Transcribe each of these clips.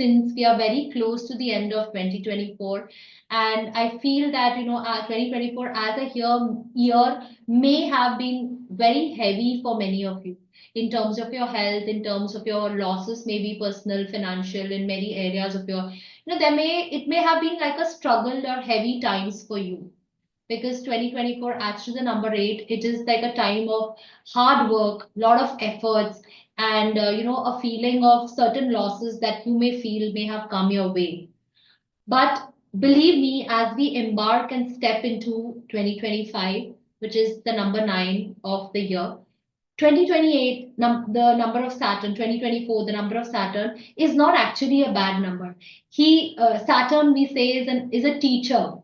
since we are very close to the end of 2024. And I feel that, 2024 as a year may have been very heavy for many of you in terms of your health, in terms of your losses, maybe personal, financial, in many areas of your, it may have been like a struggle or heavy times for you, because 2024 adds to the number 8. It is like a time of hard work, lot of efforts, and a feeling of certain losses that you may feel may have come your way. But believe me, as we embark and step into 2025, which is the number 9 of the year, 2028, the number of Saturn, 2024, the number of Saturn is not actually a bad number. Saturn, we say, is a teacher.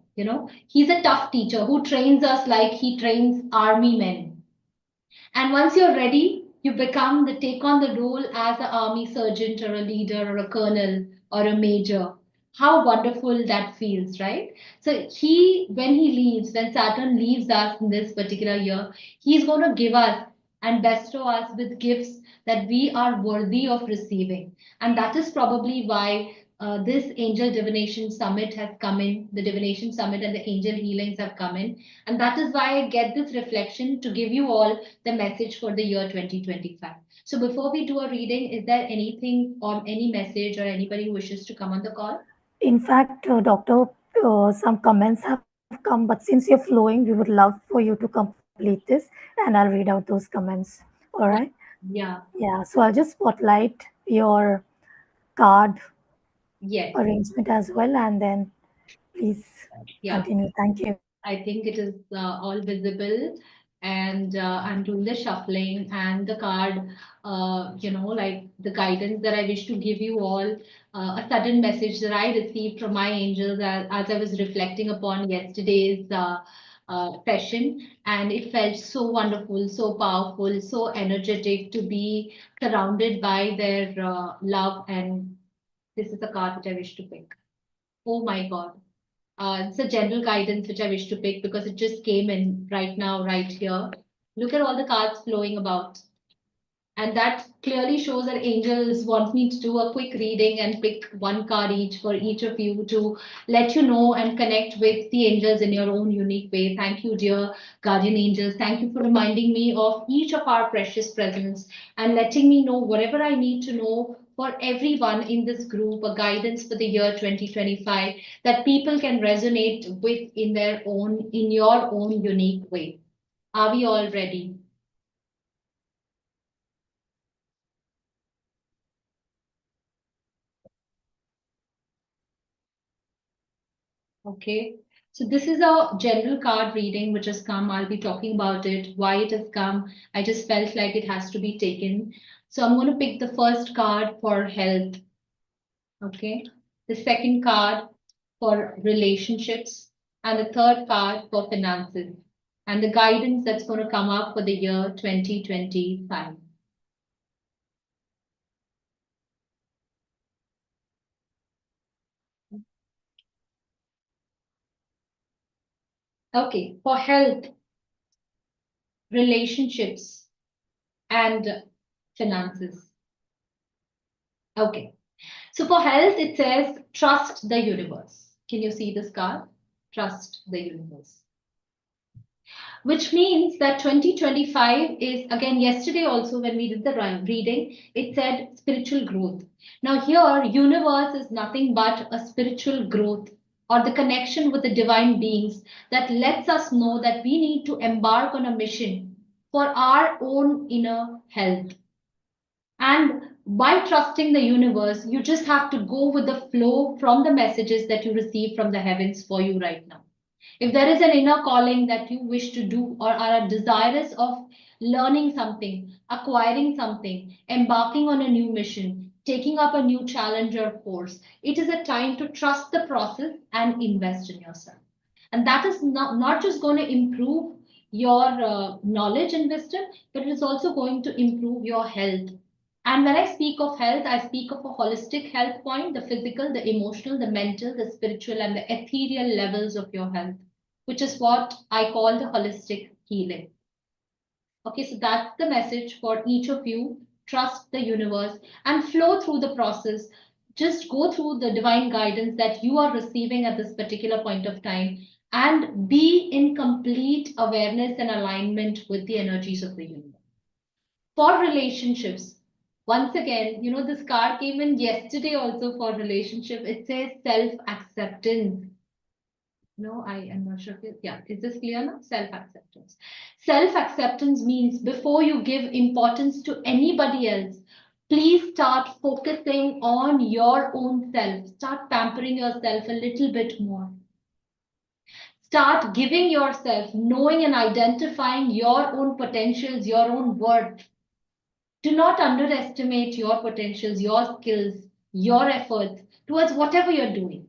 He's a tough teacher who trains us like he trains army men. And once you're ready, you take on the role as an army sergeant or a leader or a colonel or a major. How wonderful that feels, right? So when Saturn leaves us in this particular year, he's going to give us and bestow us with gifts that we are worthy of receiving. And that is probably why this Angel Divination Summit has come in, the Divination Summit and the Angel Healings have come in. And that is why I get this reflection to give you all the message for the year 2025. So before we do a reading, is there anything or any message or anybody who wishes to come on the call? In fact, Doctor, some comments have come, but since you're flowing, we would love for you to complete this, and I'll read out those comments. All right? Oh, yeah, Yeah, so I'll just spotlight your card yes, arrangement as well, and then please yeah. continue. Thank you. I think it is all visible, and I'm doing the shuffling and the card, like the guidance that I wish to give you all. A sudden message that I received from my angels as I was reflecting upon yesterday's session, and it felt so wonderful, so powerful, so energetic to be surrounded by their love. And this is the card which I wish to pick. Oh my God. It's a general guidance which I wish to pick because it just came in right now, right here. Look at all the cards flowing about. And that clearly shows that angels want me to do a quick reading and pick one card each for each of you to let you know and connect with the angels in your own unique way. Thank you, dear guardian angels. Thank you for reminding me of each of our precious presents and letting me know whatever I need to know for everyone in this group, a guidance for the year 2025 that people can resonate with in your own unique way. Are we all ready? Okay. So this is a general card reading which has come. I'll be talking about it, why it has come. I just felt like it has to be taken. So I'm going to pick the first card for health. Okay. The second card for relationships and the third card for finances and the guidance that's going to come up for the year 2025. Okay. For health, relationships and finances. Okay. So for health, it says trust the universe. Can you see this card? Trust the universe. Which means that 2025 is, again, yesterday also when we did the reading, it said spiritual growth. Now here, universe is nothing but a spiritual growth or the connection with the divine beings that lets us know that we need to embark on a mission for our own inner health. And by trusting the universe, you just have to go with the flow from the messages that you receive from the heavens for you right now. If there is an inner calling that you wish to do or are desirous of learning something, acquiring something, embarking on a new mission, taking up a new challenge or course, it is a time to trust the process and invest in yourself. And that is not just going to improve your knowledge and wisdom, but it is also going to improve your health. And when I speak of health, I speak of a holistic health point, the physical, the emotional, the mental, the spiritual, and the ethereal levels of your health, which is what I call the holistic healing. Okay, so that's the message for each of you. Trust the universe and flow through the process. Just go through the divine guidance that you are receiving at this particular point of time and be in complete awareness and alignment with the energies of the universe. For relationships, once again, this card came in yesterday also for relationship. It says self acceptance. No, I am not sure. Yeah, is this clear now? Self acceptance. Self acceptance means before you give importance to anybody else, please start focusing on your own self. Start pampering yourself a little bit more. Start giving yourself, knowing and identifying your own potentials, your own worth. Do not underestimate your potentials, your skills, your efforts towards whatever you're doing,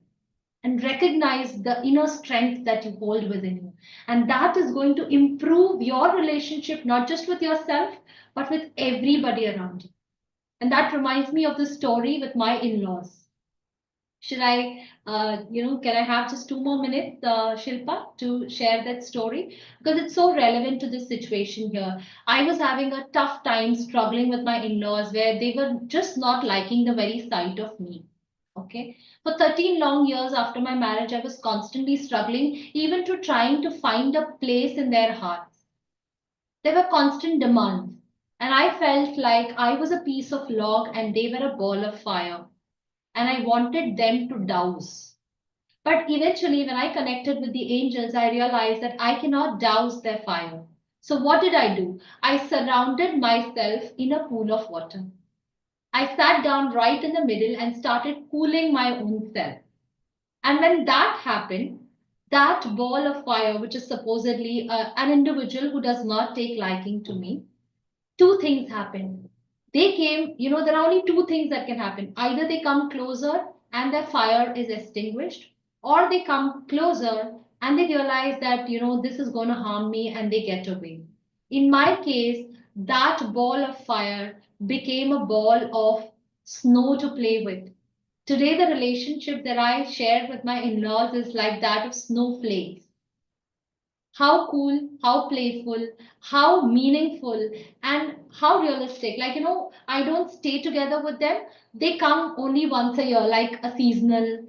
and recognize the inner strength that you hold within you. And that is going to improve your relationship, not just with yourself, but with everybody around you. And that reminds me of the story with my in laws. Should I, can I have just 2 more minutes, Shilpa, to share that story? Because it's so relevant to this situation here. I was having a tough time struggling with my in laws where they were just not liking the very sight of me. Okay. For 13 long years after my marriage, I was constantly struggling, even to trying to find a place in their hearts. There were constant demands, and I felt like I was a piece of log and they were a ball of fire, and I wanted them to douse. But eventually, when I connected with the angels, I realized that I cannot douse their fire. So, what did I do? I surrounded myself in a pool of water. I sat down right in the middle and started cooling my own self. And when that happened, that ball of fire, which is supposedly an individual who does not take liking to me, two things happened. They came, there are only two things that can happen. Either they come closer and their fire is extinguished, or they come closer and they realize that, this is going to harm me and they get away. In my case, that ball of fire became a ball of snow to play with. Today, the relationship that I share with my in laws is like that of snowflakes. How cool, how playful, how meaningful, and how realistic. Like, I don't stay together with them. They come only once a year, like a seasonal,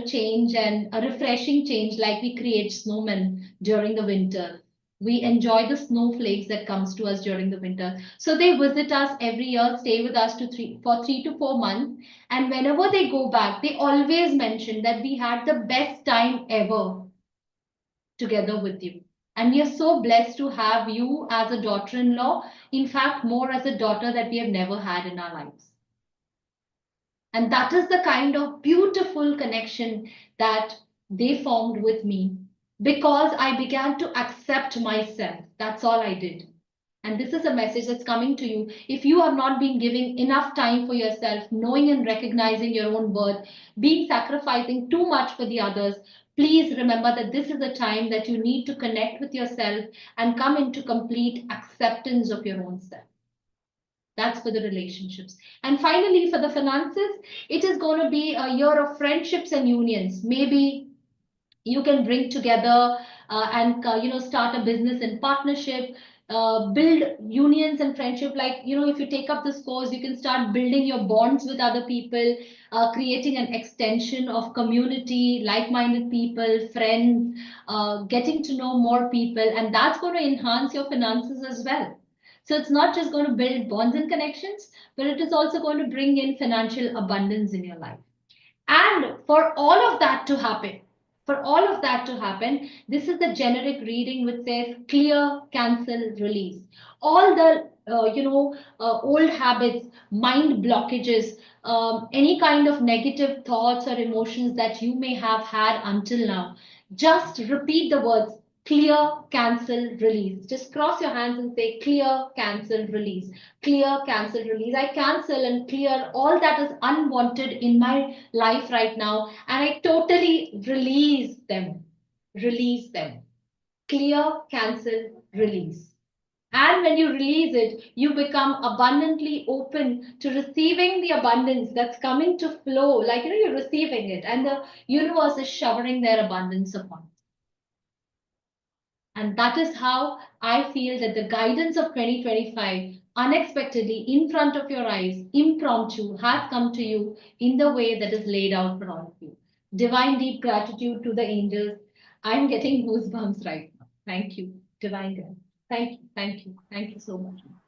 change and a refreshing change, like we create snowmen during the winter. We enjoy the snowflakes that comes to us during the winter. So they visit us every year, stay with us for 3 to 4 months. And whenever they go back, they always mention that we had the best time ever together with you. And we are so blessed to have you as a daughter in law, in fact, more as a daughter that we have never had in our lives. And that is the kind of beautiful connection that they formed with me because I began to accept myself. That's all I did. And this is a message that's coming to you. If you have not been giving enough time for yourself, knowing and recognizing your own worth, being sacrificing too much for the others, please remember that this is a time that you need to connect with yourself and come into complete acceptance of your own self. That's for the relationships. And finally, for the finances, it is going to be a year of friendships and unions. Maybe you can bring together and start a business in partnership, build unions and friendship. Like, if you take up this course, you can start building your bonds with other people, creating an extension of community, like-minded people, friends, getting to know more people, and that's going to enhance your finances as well. So it's not just going to build bonds and connections, but it is also going to bring in financial abundance in your life. And for all of that to happen, this is the generic reading which says clear, cancel, release. All the old habits, mind blockages, any kind of negative thoughts or emotions that you may have had until now. Just repeat the words clear, cancel, release. Just cross your hands and say clear, cancel, release. Clear, cancel, release. I cancel and clear all that is unwanted in my life right now, and I totally release them. Release them. Clear, cancel, release. And when you release it, you become abundantly open to receiving the abundance that's coming to flow. Like, you're receiving it, and the universe is showering their abundance upon. And that is how I feel that the guidance of 2025 unexpectedly in front of your eyes, impromptu, has come to you in the way that is laid out for all of you. Divine deep gratitude to the angels. I'm getting goosebumps right now. Thank you, divine God. Thank you, thank you, thank you so much.